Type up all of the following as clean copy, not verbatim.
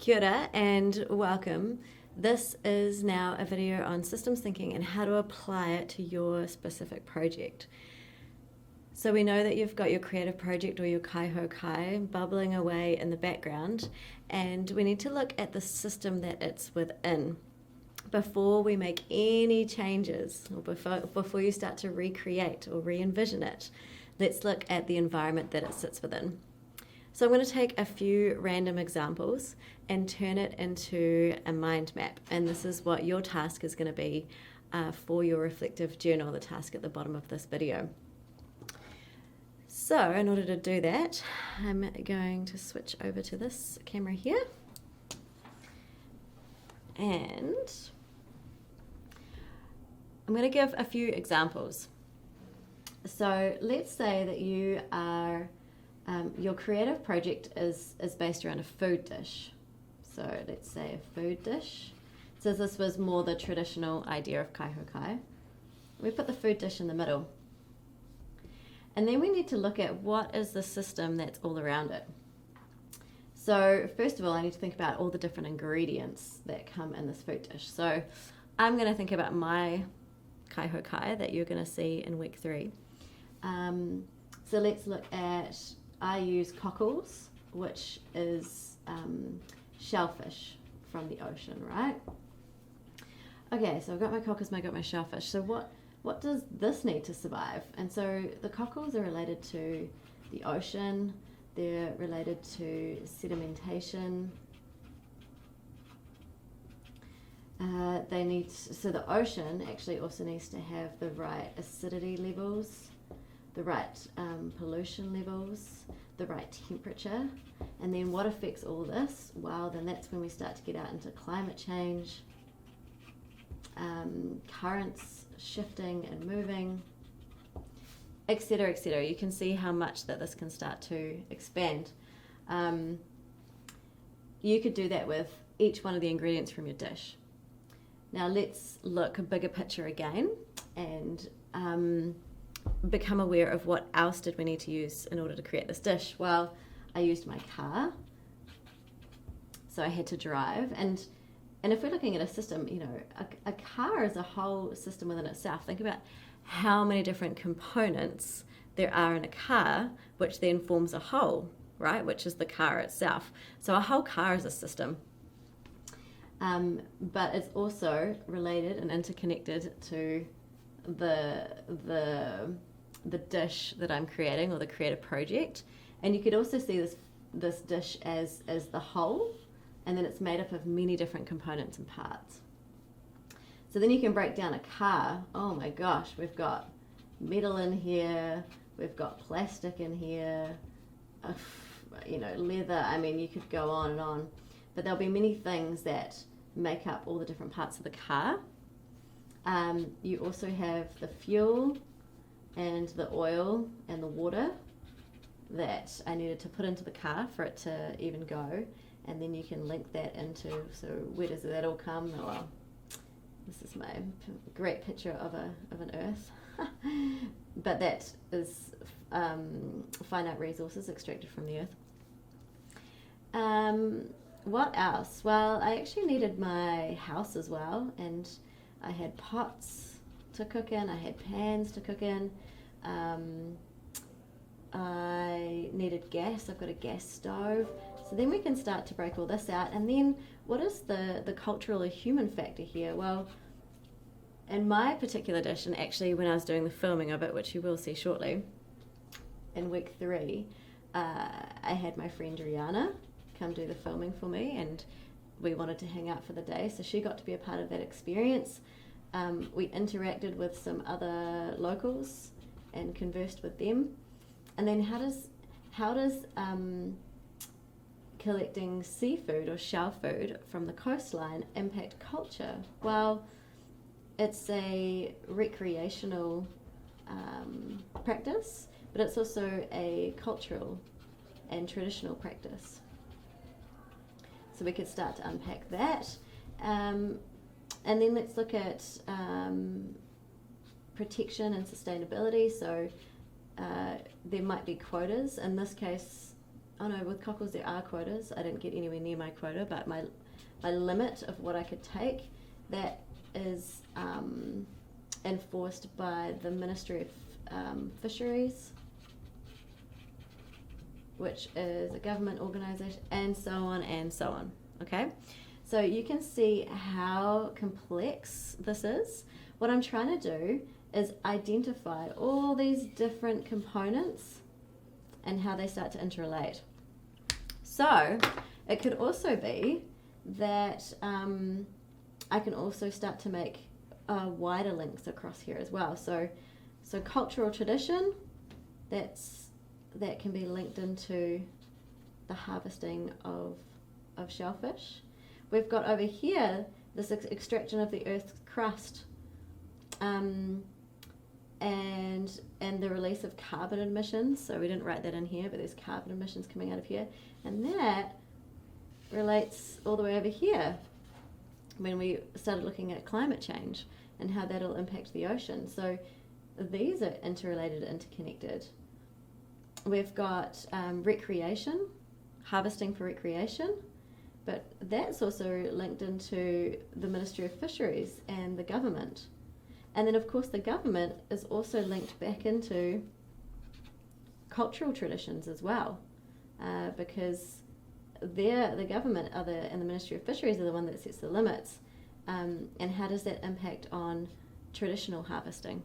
Kia ora and welcome. This is now a video on systems thinking and how to apply it to your specific project. So we know that you've got your creative project or your Kaiho Kai bubbling away in the background, and we need to look at the system that it's within before we make any changes or before you start to recreate or re-envision it. Let's look at the environment that it sits within. So I'm going to take a few random examples and turn it into a mind map. And this is what your task is going to be for your reflective journal, the task at the bottom of this video. So in order to do that, I'm going to switch over to this camera here. And I'm going to give a few examples. So let's say that you are your creative project is based around a food dish. So let's say a food dish. So this was more the traditional idea of Kaiho Kai. We put the food dish in the middle. And then we need to look at what is the system that's all around it. So first of all, I need to think about all the different ingredients that come in this food dish. So I'm going to think about my Kaiho Kai that you're going to see in week 3. So let's look at, I use cockles, which is shellfish from the ocean, right? Okay, so I've got my cockles, I've got my shellfish. So what does this need to survive? And so the cockles are related to the ocean, they're related to sedimentation. So the ocean actually also needs to have the right acidity levels, the right pollution levels, the right temperature. And then what affects all this? Well, then that's when we start to get out into climate change, currents shifting and moving, etc., etc. You can see how much that this can start to expand. You could do that with each one of the ingredients from your dish. Now let's look a bigger picture again and become aware of what else did we need to use in order to create this dish. Well, I used my car, so I had to drive, and if we're looking at a system, you know, a car is a whole system within itself. Think about how many different components there are in a car, which then forms a whole, right, which is the car itself. So a whole car is a system. But it's also related and interconnected to the dish that I'm creating, or the creative project. And you could also see this dish as the whole, and then it's made up of many different components and parts. So then you can break down a car. Oh my gosh, we've got metal in here, we've got plastic in here, you know, leather. I mean, you could go on and on, but there'll be many things that make up all the different parts of the car. You also have the fuel and the oil and the water that I needed to put into the car for it to even go, and then you can link that into, so where does that all come? Oh, well, this is my great picture of an earth. But that is finite resources extracted from the earth. What else? Well, I actually needed my house as well, and I had pots to cook in, I had pans to cook in, I needed gas. I've got a gas stove. So then we can start to break all this out. And then what is the cultural or human factor here? Well, in my particular dish, and actually when I was doing the filming of it, which you will see shortly, in week 3, I had my friend Rihanna come do the filming for me, and we wanted to hang out for the day, so she got to be a part of that experience. We interacted with some other locals and conversed with them. And then how does collecting seafood or shell food from the coastline impact culture? Well, it's a recreational practice, but it's also a cultural and traditional practice. So we could start to unpack that. And then let's look at protection and sustainability. So there might be quotas. In this case, oh no, with cockles there are quotas. I didn't get anywhere near my quota, but my limit of what I could take, that is enforced by the Ministry of Fisheries, which is a government organisation, and so on and so on. Okay, so you can see how complex this is. What I'm trying to do is identify all these different components and how they start to interrelate. So it could also be that I can also start to make wider links across here as well. So cultural tradition, that can be linked into the harvesting of shellfish. We've got over here this extraction of the Earth's crust, and the release of carbon emissions. So we didn't write that in here, but there's carbon emissions coming out of here, and that relates all the way over here when we started looking at climate change and how that'll impact the ocean. So these are interrelated, interconnected. We've got recreation, harvesting for recreation, but that's also linked into the Ministry of Fisheries and the government. And then of course the government is also linked back into cultural traditions as well, because the government and the Ministry of Fisheries are the one that sets the limits. And how does that impact on traditional harvesting?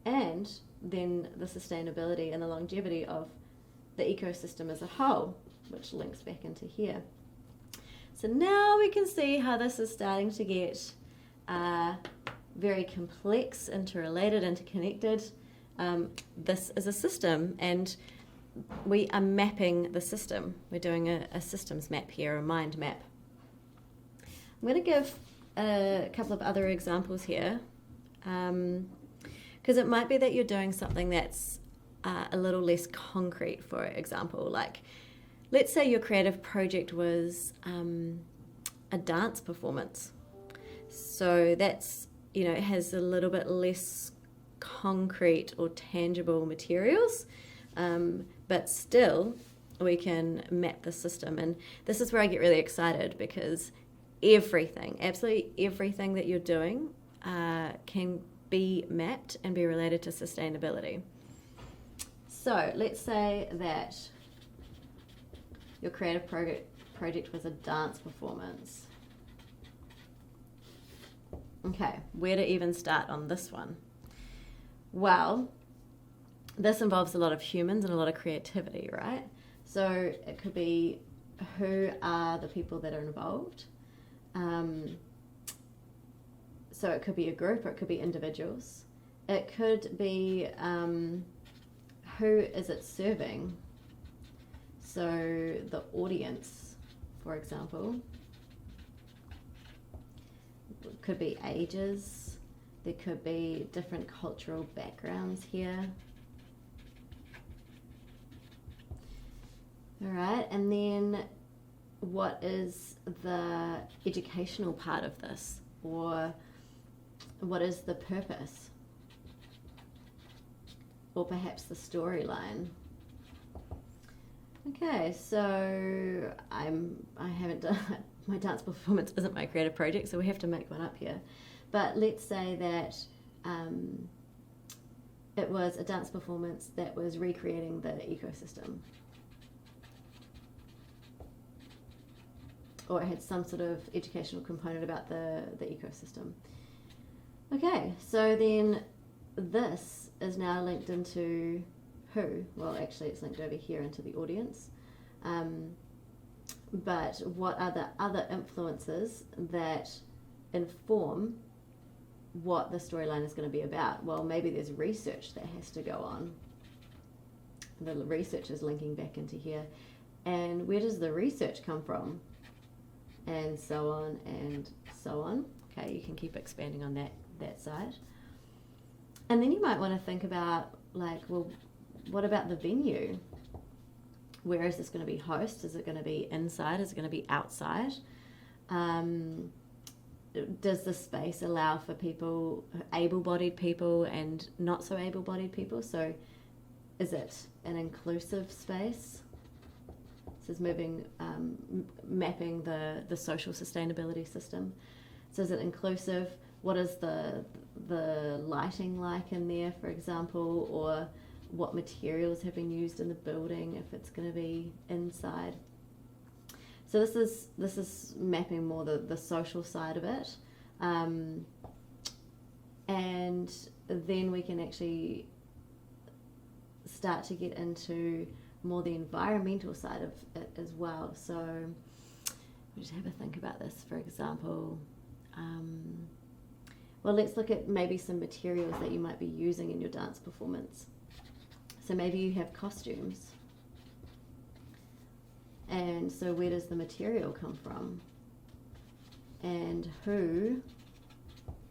And then the sustainability and the longevity of the ecosystem as a whole, which links back into here. So now we can see how this is starting to get very complex, interrelated, interconnected. This is a system, and we are mapping the system. We're doing a systems map here, a mind map. I'm going to give a couple of other examples here, because it might be that you're doing something that's a little less concrete. For example, like let's say your creative project was a dance performance. So that's, it has a little bit less concrete or tangible materials, but still we can map the system. And this is where I get really excited, because absolutely everything that you're doing can be mapped and be related to sustainability. So let's say that your creative project was a dance performance. Okay, where to even start on this one? Well, this involves a lot of humans and a lot of creativity, right? So it could be, who are the people that are involved? So it could be a group, or it could be individuals. It could be who is it serving? So the audience, for example. It could be ages. There could be different cultural backgrounds here. All right, and then what is the educational part of this? Or what is the purpose? Or perhaps the storyline. Okay, so I haven't done, my dance performance isn't my creative project, so we have to make one up here. But let's say that it was a dance performance that was recreating the ecosystem. Or it had some sort of educational component about the ecosystem. Okay, so then this is now linked into who? Well, actually it's linked over here into the audience. But what are the other influences that inform what the storyline is going to be about? Well, maybe there's research that has to go on. The research is linking back into here. And where does the research come from? And so on and so on. Okay, you can keep expanding on that side. And then you might want to think about, like, well, what about the venue? Where is this going to be host? Is it going to be inside? Is it going to be outside? Does the space allow for people, able-bodied people and not so able-bodied people? So is it an inclusive space? This is mapping the social sustainability system. So is it inclusive? What is the lighting like in there, for example, or what materials have been used in the building if it's going to be inside? So this is mapping more the social side of it, and then we can actually start to get into more the environmental side of it as well. So just have a think about this. For example, well, let's look at maybe some materials that you might be using in your dance performance. So maybe you have costumes. And so where does the material come from? And who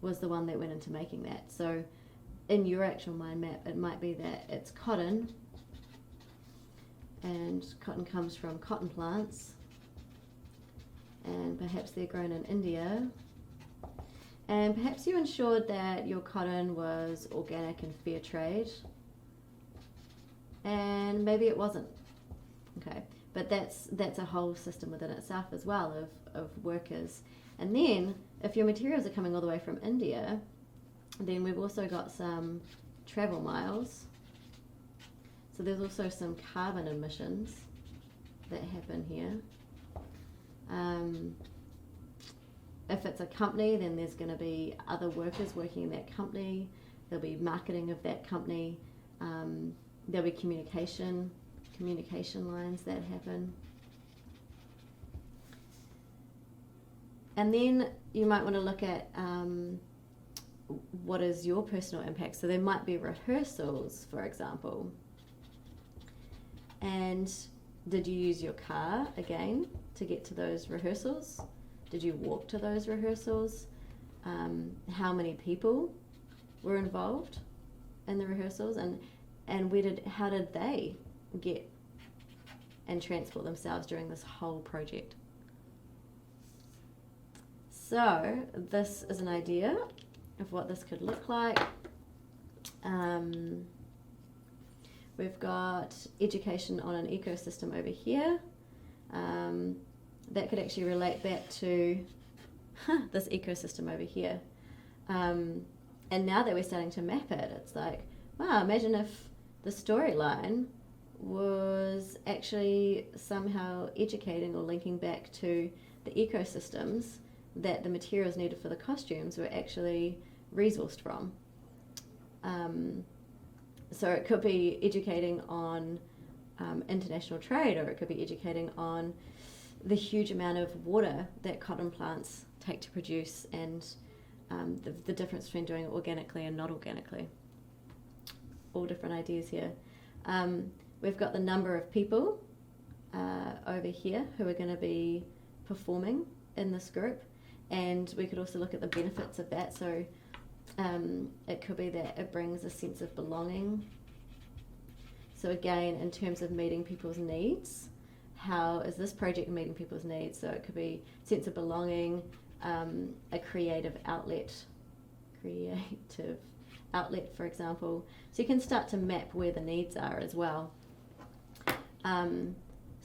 was the one that went into making that? So in your actual mind map, it might be that it's cotton, and cotton comes from cotton plants, and perhaps they're grown in India. And perhaps you ensured that your cotton was organic and fair trade, and maybe it wasn't. Okay, but that's a whole system within itself as well of workers. And then if your materials are coming all the way from India, then we've also got some travel miles. So there's also some carbon emissions that happen here. If it's a company, then there's going to be other workers working in that company. There'll be marketing of that company. There'll be communication lines that happen. And then you might want to look at what is your personal impact. So there might be rehearsals, for example. And did you use your car again to get to those rehearsals? Did you walk to those rehearsals? How many people were involved in the rehearsals, and how did they get and transport themselves during this whole project? So this is an idea of what this could look like. We've got education on an ecosystem over here. That could actually relate back to this ecosystem over here. And now that we're starting to map it, it's like, wow, imagine if the storyline was actually somehow educating or linking back to the ecosystems that the materials needed for the costumes were actually resourced from. So it could be educating on international trade, or it could be educating on the huge amount of water that cotton plants take to produce, and the difference between doing it organically and not organically. All different ideas here. We've got the number of people over here who are going to be performing in this group, and we could also look at the benefits of that. So it could be that it brings a sense of belonging. So again, in terms of meeting people's needs, how is this project meeting people's needs? So it could be sense of belonging, a creative outlet, for example. So you can start to map where the needs are as well.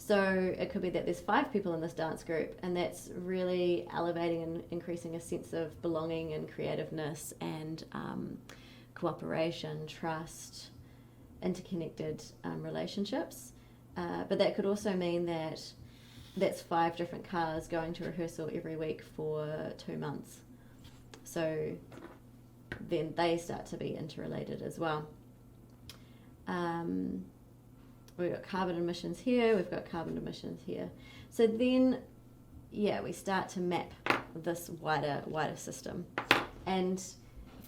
So it could be that there's 5 people in this dance group, and that's really elevating and increasing a sense of belonging and creativeness and cooperation, trust, interconnected relationships. But that could also mean that that's 5 different cars going to rehearsal every week for 2 months. So then they start to be interrelated as well. We've got carbon emissions here, we've got carbon emissions here. So then, yeah, we start to map this wider system. And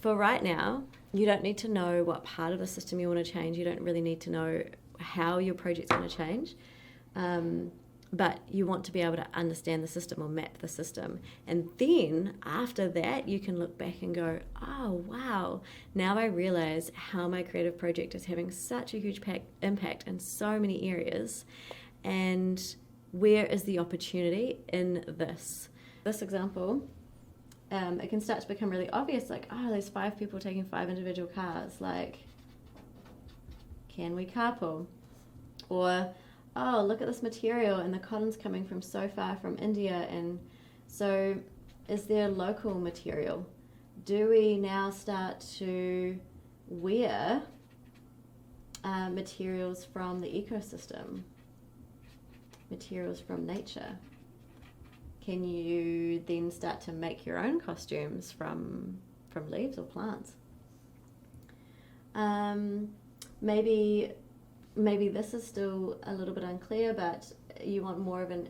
for right now, you don't need to know what part of the system you want to change. You don't really need to know how your project's going to change. But you want to be able to understand the system or map the system. And then after that, you can look back and go, oh, wow, now I realize how my creative project is having such a huge impact in so many areas. And where is the opportunity in this? This example, it can start to become really obvious, like, oh, there's 5 people taking 5 individual cars. Like, can we carpool? Or, oh, look at this material, and the cotton's coming from so far from India, and so is there local material? Do we now start to wear materials from the ecosystem, materials from nature? Can you then start to make your own costumes from leaves or plants? Maybe this is still a little bit unclear, but you want more of an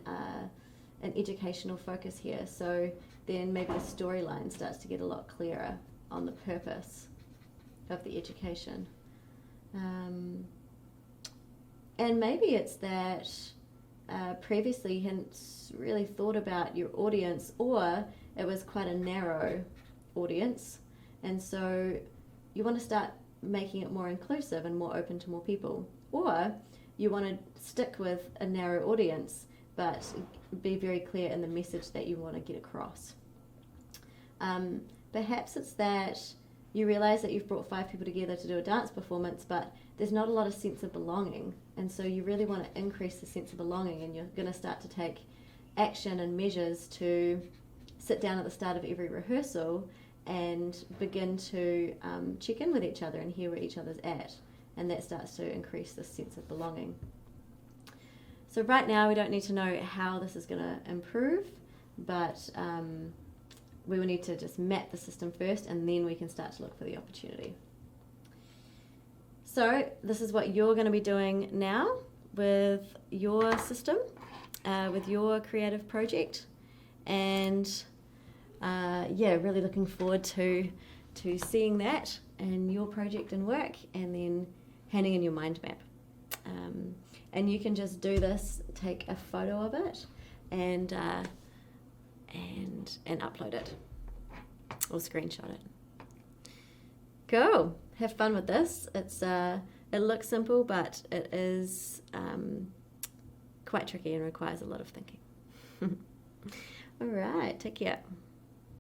educational focus here. So then maybe the storyline starts to get a lot clearer on the purpose of the education. And maybe it's that previously you hadn't really thought about your audience, or it was quite a narrow audience, and so you want to start making it more inclusive and more open to more people. Or you want to stick with a narrow audience but be very clear in the message that you want to get across. Perhaps it's that you realize that you've brought 5 people together to do a dance performance, but there's not a lot of sense of belonging, and so you really want to increase the sense of belonging, and you're going to start to take action and measures to sit down at the start of every rehearsal and begin to check in with each other and hear where each other's at, and that starts to increase the sense of belonging. So right now we don't need to know how this is going to improve, but we will need to just map the system first, and then we can start to look for the opportunity. So this is what you're going to be doing now with your system, with your creative project, and really looking forward to seeing that and your project and work, and then handing in your mind map. And you can just do this, take a photo of it, and upload it or screenshot it. Cool. Have fun with this. It looks simple, but it is quite tricky and requires a lot of thinking. All right, take care.